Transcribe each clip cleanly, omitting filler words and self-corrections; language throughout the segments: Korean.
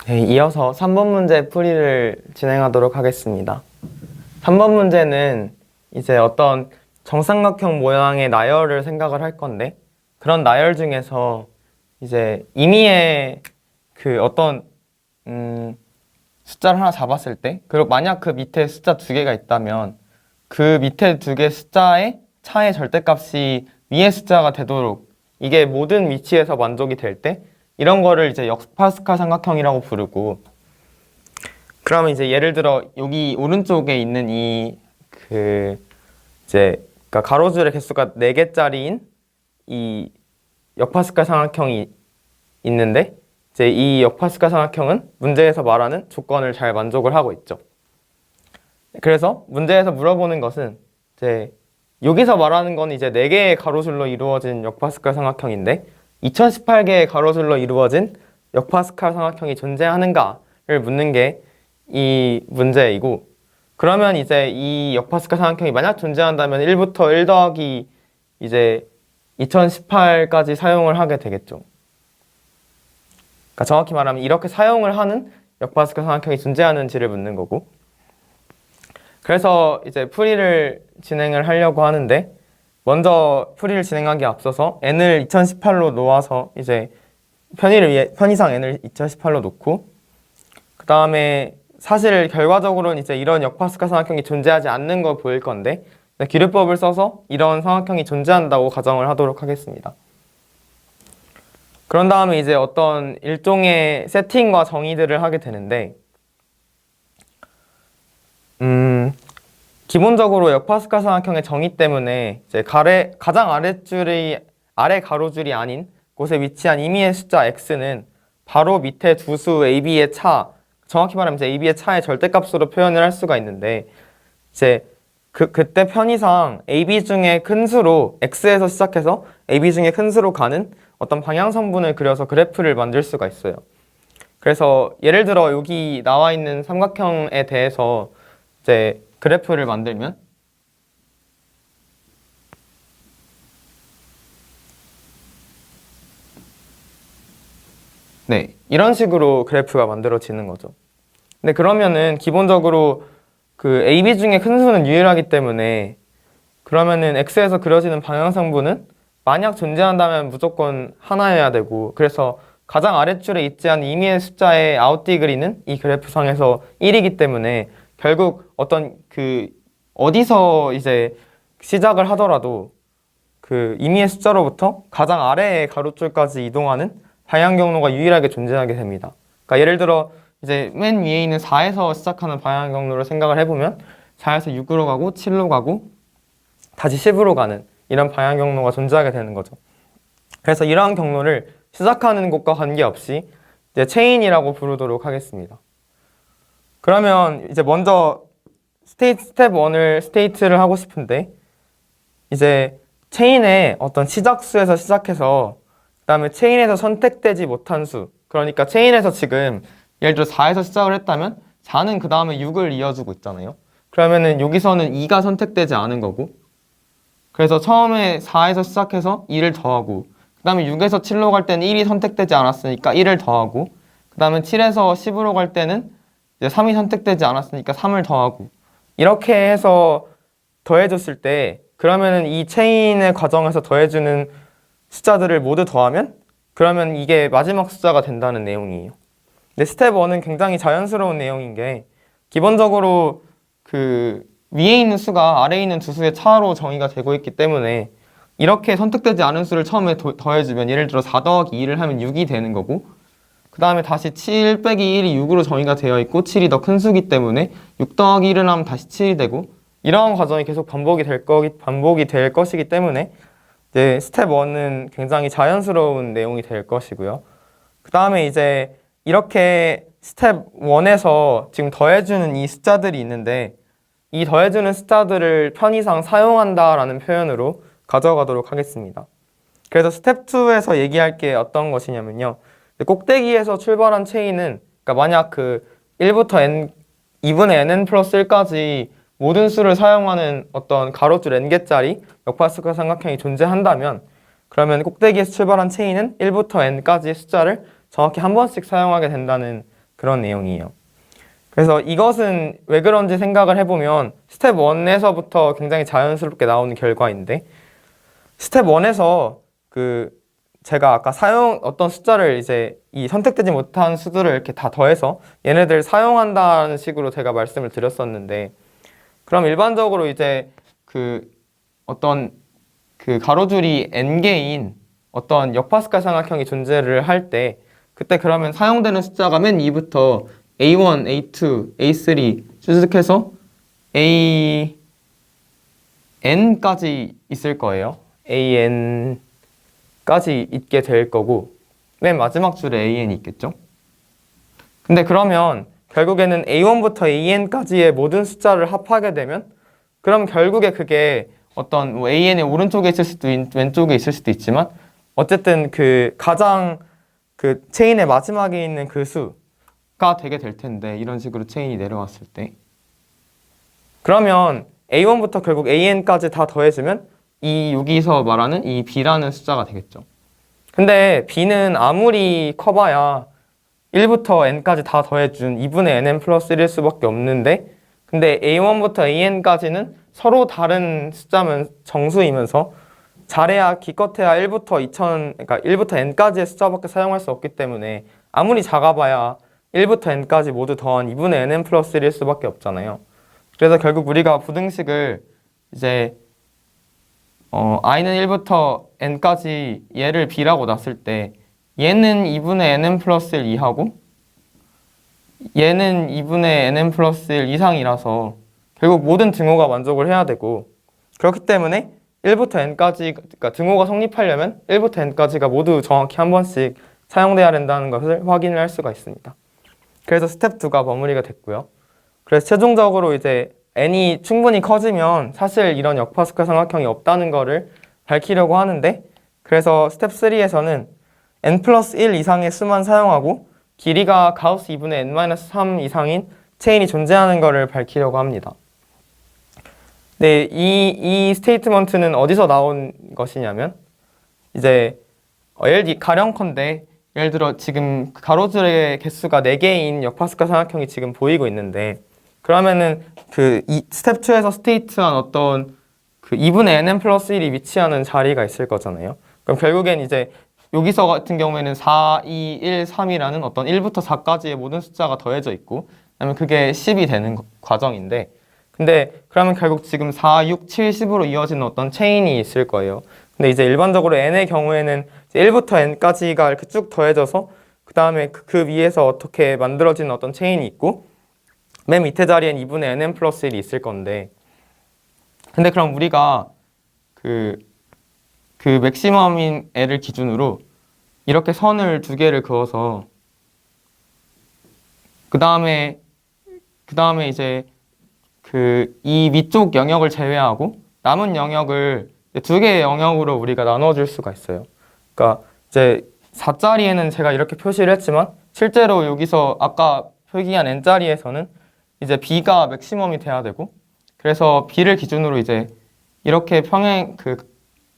네, 이어서 3번 문제 풀이를 진행하도록 하겠습니다. 3번 문제는 이제 어떤 정삼각형 모양의 나열을 생각을 할 건데, 그런 나열 중에서 이제 임의의 그 어떤 숫자를 하나 잡았을 때, 그리고 만약 그 밑에 숫자 두 개가 있다면 그 밑에 두 개 숫자의 차의 절대값이 위의 숫자가 되도록, 이게 모든 위치에서 만족이 될 때 이런 거를 이제 역파스칼 삼각형이라고 부르고, 그러면 이제 예를 들어 여기 오른쪽에 있는 그러니까 가로줄의 개수가 4개짜리인 이 역파스칼 삼각형이 있는데, 이제 이 역파스칼 삼각형은 문제에서 말하는 조건을 잘 만족을 하고 있죠. 그래서 문제에서 물어보는 것은 이제 여기서 말하는 건 이제 4개의 가로줄로 이루어진 역파스칼 삼각형인데, 2018개의 가로줄로 이루어진 역파스칼 삼각형이 존재하는가를 묻는 게 이 문제이고, 그러면 이제 이 역파스칼 삼각형이 만약 존재한다면 1부터 1 더하기 이제 2018까지 사용을 하게 되겠죠. 그러니까 정확히 말하면 이렇게 사용을 하는 역파스칼 삼각형이 존재하는지를 묻는 거고, 그래서 이제 풀이를 진행을 하려고 하는데, 먼저 풀이를 진행하기에 앞서서 n을 2018로 놓아서 이제 편의상 n을 2018로 놓고, 그 다음에 사실 결과적으로는 이제 이런 역파스칼 삼각형이 존재하지 않는 걸 보일 건데, 기류법을 써서 이런 삼각형이 존재한다고 가정을 하도록 하겠습니다. 그런 다음에 이제 어떤 일종의 세팅과 정의들을 하게 되는데, 기본적으로 역파스칼 삼각형의 정의 때문에 이제 가장 아래 가로줄이 아닌 곳에 위치한 임의의 숫자 x는 바로 밑에 두 수 ab의 차, 정확히 말하면 이제 ab의 차의 절대값으로 표현을 할 수가 있는데, 이제 그때 편의상 ab 중에 큰 수로 x에서 시작해서 ab 중에 큰 수로 가는 어떤 방향성분을 그려서 그래프를 만들 수가 있어요. 그래서 예를 들어 여기 나와 있는 삼각형에 대해서 이제 그래프를 만들면, 네, 이런 식으로 그래프가 만들어지는 거죠. 근데 그러면은 기본적으로 그 AB 중에 큰 수는 유일하기 때문에, 그러면은 X에서 그려지는 방향성분은 만약 존재한다면 무조건 하나여야 되고, 그래서 가장 아랫줄에 있지 않은 임의의 숫자의 아웃디그리는 이 그래프상에서 1이기 때문에 결국 어떤 어디서 이제 시작을 하더라도 그 임의의 숫자로부터 가장 아래의 가로줄까지 이동하는 방향 경로가 유일하게 존재하게 됩니다. 그러니까 예를 들어 이제 맨 위에 있는 4에서 시작하는 방향 경로를 생각을 해보면 4에서 6으로 가고 7로 가고 다시 10으로 가는 이런 방향 경로가 존재하게 되는 거죠. 그래서 이러한 경로를 시작하는 곳과 관계없이 이제 체인이라고 부르도록 하겠습니다. 그러면 이제 먼저 스텝 1을 스테이트를 하고 싶은데, 이제 체인의 어떤 시작수에서 시작해서 그 다음에 체인에서 선택되지 못한 수, 그러니까 체인에서 지금 예를 들어 4에서 시작을 했다면 4는 그 다음에 6을 이어주고 있잖아요. 그러면은 여기서는 2가 선택되지 않은 거고, 그래서 처음에 4에서 시작해서 2를 더하고, 그 다음에 6에서 7로 갈 때는 1이 선택되지 않았으니까 1을 더하고, 그 다음에 7에서 10으로 갈 때는 이제 3이 선택되지 않았으니까 3을 더하고, 이렇게 해서 더해줬을 때, 그러면은 이 체인의 과정에서 더해주는 숫자들을 모두 더하면 그러면 이게 마지막 숫자가 된다는 내용이에요. 근데 스텝 1은 굉장히 자연스러운 내용인 게, 기본적으로 그 위에 있는 수가 아래에 있는 두 수의 차로 정의가 되고 있기 때문에 이렇게 선택되지 않은 수를 처음에 더해주면, 예를 들어 4 더하기 2를 하면 6이 되는 거고, 그 다음에 다시 7 빼기 1이 6으로 정의가 되어 있고 7이 더 큰 수기 때문에 6 더하기 1을 하면 다시 7이 되고, 이러한 과정이 계속 반복이 될 것이기 때문에 이제 스텝 1은 굉장히 자연스러운 내용이 될 것이고요. 그 다음에 이제 이렇게 스텝 1에서 지금 더해주는 이 숫자들이 있는데, 이 더해주는 숫자들을 편의상 사용한다라는 표현으로 가져가도록 하겠습니다. 그래서 스텝 2에서 얘기할 게 어떤 것이냐면요, 꼭대기에서 출발한 체인은, 그러니까 만약 그 1부터 n, 2분의 nn 플러스 1까지 모든 수를 사용하는 어떤 가로줄 n개짜리 역파스칼 삼각형이 존재한다면, 그러면 꼭대기에서 출발한 체인은 1부터 n까지의 숫자를 정확히 한 번씩 사용하게 된다는 그런 내용이에요. 그래서 이것은 왜 그런지 생각을 해보면 스텝 1에서부터 굉장히 자연스럽게 나오는 결과인데, 스텝 1에서 제가 아까 어떤 숫자를 이제 이 선택되지 못한 수들을 이렇게 다 더해서 얘네들 사용한다는 식으로 제가 말씀을 드렸었는데, 그럼 일반적으로 이제 어떤 가로줄이 n개인 어떤 역파스칼 삼각형이 존재를 할 때, 그때 그러면 사용되는 숫자가 맨 위부터 A1, A2, A3 추측해서 AN까지 있을 거예요. AN까지 있게 될 거고, 맨 마지막 줄에 AN이 있겠죠. 근데 그러면 결국에는 A1부터 AN까지의 모든 숫자를 합하게 되면, 그럼 결국에 그게 어떤 뭐 AN의 오른쪽에 있을 수도 왼쪽에 있을 수도 있지만, 어쨌든 가장 체인의 마지막에 있는 그 수가 되게 될 텐데, 이런 식으로 체인이 내려왔을 때, 그러면 A1부터 결국 AN까지 다 더해주면 여기서 말하는 이 B라는 숫자가 되겠죠. 근데 B는 아무리 커봐야 1부터 N까지 다 더해준 2분의 NN 플러스 1일 수밖에 없는데, 근데 A1부터 AN까지는 서로 다른 숫자면 정수이면서 잘해야 기껏해야 1부터 N까지의 숫자밖에 사용할 수 없기 때문에 아무리 작아봐야 1부터 N까지 모두 더한 2분의 NN 플러스 1일 수밖에 없잖아요. 그래서 결국 우리가 부등식을 이제 i는 1부터 n까지 얘를 b라고 놨을 때, 얘는 2분의 nn 플러스 1 이하고 얘는 2분의 nn 플러스 1 이상이라서 결국 모든 등호가 만족을 해야 되고, 그렇기 때문에 1부터 n까지, 그러니까 등호가 성립하려면 1부터 n까지가 모두 정확히 한 번씩 사용돼야 된다는 것을 확인을 할 수가 있습니다. 그래서 스텝 2가 마무리가 됐고요. 그래서 최종적으로 이제 n이 충분히 커지면 사실 이런 역파스칼 삼각형이 없다는 거를 밝히려고 하는데, 그래서 스텝 3에서는 n 플러스 1 이상의 수만 사용하고 길이가 가우스 2분의 n-3 이상인 체인이 존재하는 것을 밝히려고 합니다. 네, 이 스테이트먼트는 어디서 나온 것이냐면, 이제 가령컨대 예를 들어 지금 가로줄의 개수가 4개인 역파스칼 삼각형이 지금 보이고 있는데, 그러면은 스텝 2에서 스테이트한 어떤 2분의 nn 플러스 1이 위치하는 자리가 있을 거잖아요. 그럼 결국엔 이제 여기서 같은 경우에는 4, 2, 1, 3이라는 어떤 1부터 4까지의 모든 숫자가 더해져 있고, 그다음에 그게 10이 되는 과정인데, 근데 그러면 결국 지금 4, 6, 7, 10으로 이어지는 어떤 체인이 있을 거예요. 근데 이제 일반적으로 n의 경우에는 1부터 n까지가 이렇게 쭉 더해져서 그 다음에 그 위에서 어떻게 만들어지는 어떤 체인이 있고, 맨 밑에 자리엔 2분의 nn 플러스 1이 있을 건데, 근데 그럼 우리가 그 맥시멈인 애를 기준으로 이렇게 선을 2개를 그어서 그 다음에 이제 이 위쪽 영역을 제외하고 남은 영역을 2개의 영역으로 우리가 나눠줄 수가 있어요. 그러니까 이제 4자리에는 제가 이렇게 표시를 했지만, 실제로 여기서 아까 표기한 n자리에서는 이제 b가 맥시멈이 돼야 되고, 그래서 b를 기준으로 이제 이렇게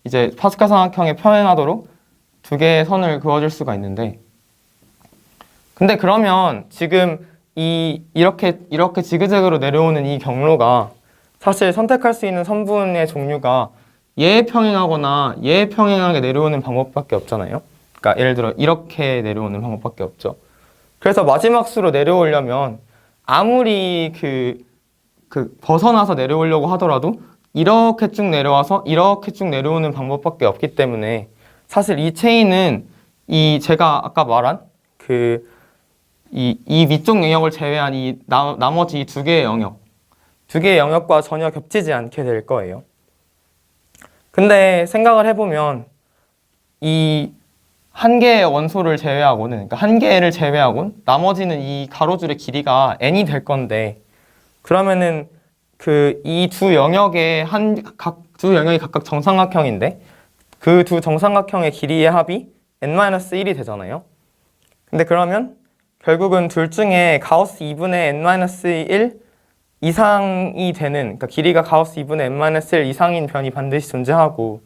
이제 파스칼 삼각형에 평행하도록 2개의 선을 그어줄 수가 있는데, 근데 그러면 지금 이렇게 지그재그로 내려오는 이 경로가 사실 선택할 수 있는 선분의 종류가 얘에 평행하거나 얘에 평행하게 내려오는 방법밖에 없잖아요. 그러니까 예를 들어 이렇게 내려오는 방법밖에 없죠. 그래서 마지막 수로 내려오려면 아무리 벗어나서 내려오려고 하더라도 이렇게 쭉 내려와서 이렇게 쭉 내려오는 방법밖에 없기 때문에, 사실 이 체인은 제가 아까 말한 이 위쪽 영역을 제외한 나머지 이 2개의 영역과 전혀 겹치지 않게 될 거예요. 근데 생각을 해보면 이 한 개의 원소를 제외하고는, 그러니까 한 개를 제외하고는 나머지는 이 가로줄의 길이가 n이 될 건데, 그러면은 이 두 영역이 각각 정삼각형인데 그 두 정삼각형의 길이의 합이 n-1이 되잖아요. 근데 그러면 결국은 둘 중에 가우스 2분의 n-1 이상이 되는, 그러니까 길이가 가우스 2분의 n-1 이상인 변이 반드시 존재하고,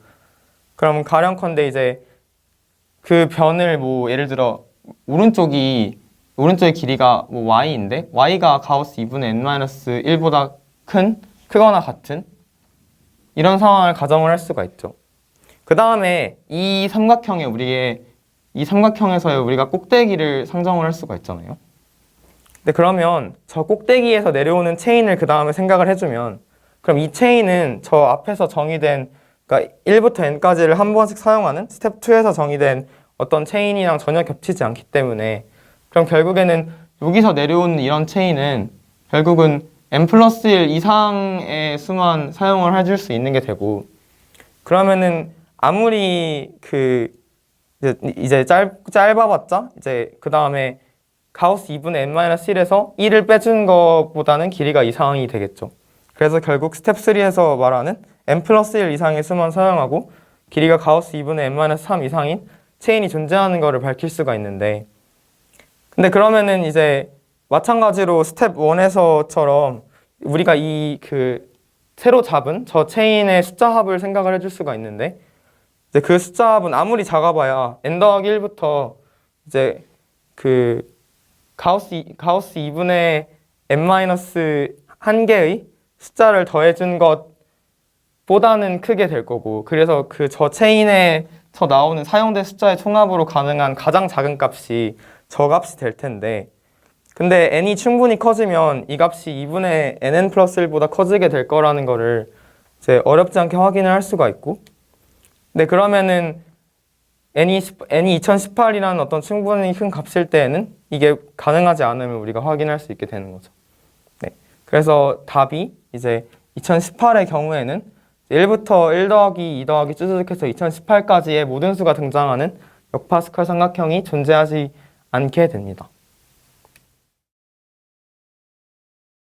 그럼 가령컨대 이제 그 변을 예를 들어 오른쪽이 오른쪽의 길이가 뭐 y인데 y가 가우스 2분의 n-1보다 크거나 같은 이런 상황을 가정을 할 수가 있죠. 그 다음에 이 삼각형에서의 우리가 꼭대기를 상정을 할 수가 있잖아요. 근데 그러면 저 꼭대기에서 내려오는 체인을 그 다음에 생각을 해주면 그럼 이 체인은 저 앞에서 정의된 그러니까 1부터 n까지를 한 번씩 사용하는 스텝 2에서 정의된 어떤 체인이랑 전혀 겹치지 않기 때문에 그럼 결국에는 여기서 내려오는 이런 체인은 결국은 n 플러스 1 이상의 수만 사용을 해줄 수 있는 게 되고 그러면은 아무리 이제 짧아봤자 이제 그 다음에 가우스 2분의 n-1에서 1을 빼준 것보다는 길이가 이상이 되겠죠. 그래서 결국 스텝 3에서 말하는 n 플러스 1 이상의 수만 사용하고 길이가 가우스 2분의 n-3 이상인 체인이 존재하는 것을 밝힐 수가 있는데 근데 그러면은 이제 마찬가지로 스텝 1에서처럼 우리가 새로 잡은 저 체인의 숫자 합을 생각을 해줄 수가 있는데 이제 그 숫자 합은 아무리 작아봐야 n 더하기 1부터 이제 가우스 2분의 n-1개의 숫자를 더해준 것보다는 크게 될 거고 그래서 저 체인에서 나오는 사용된 숫자의 총합으로 가능한 가장 작은 값이 저 값이 될 텐데 근데 n이 충분히 커지면 이 값이 2분의 nn 플러스 1보다 커지게 될 거라는 거를 이제 어렵지 않게 확인을 할 수가 있고 근데 그러면은 n이 2018이라는 어떤 충분히 큰 값일 때에는 이게 가능하지 않으면 우리가 확인할 수 있게 되는 거죠. 네. 그래서 답이 이제 2018의 경우에는 1부터 1 더하기 2 더하기 쭈쭈쭈해서 2018까지의 모든 수가 등장하는 역파스칼 삼각형이 존재하지 않게 됩니다.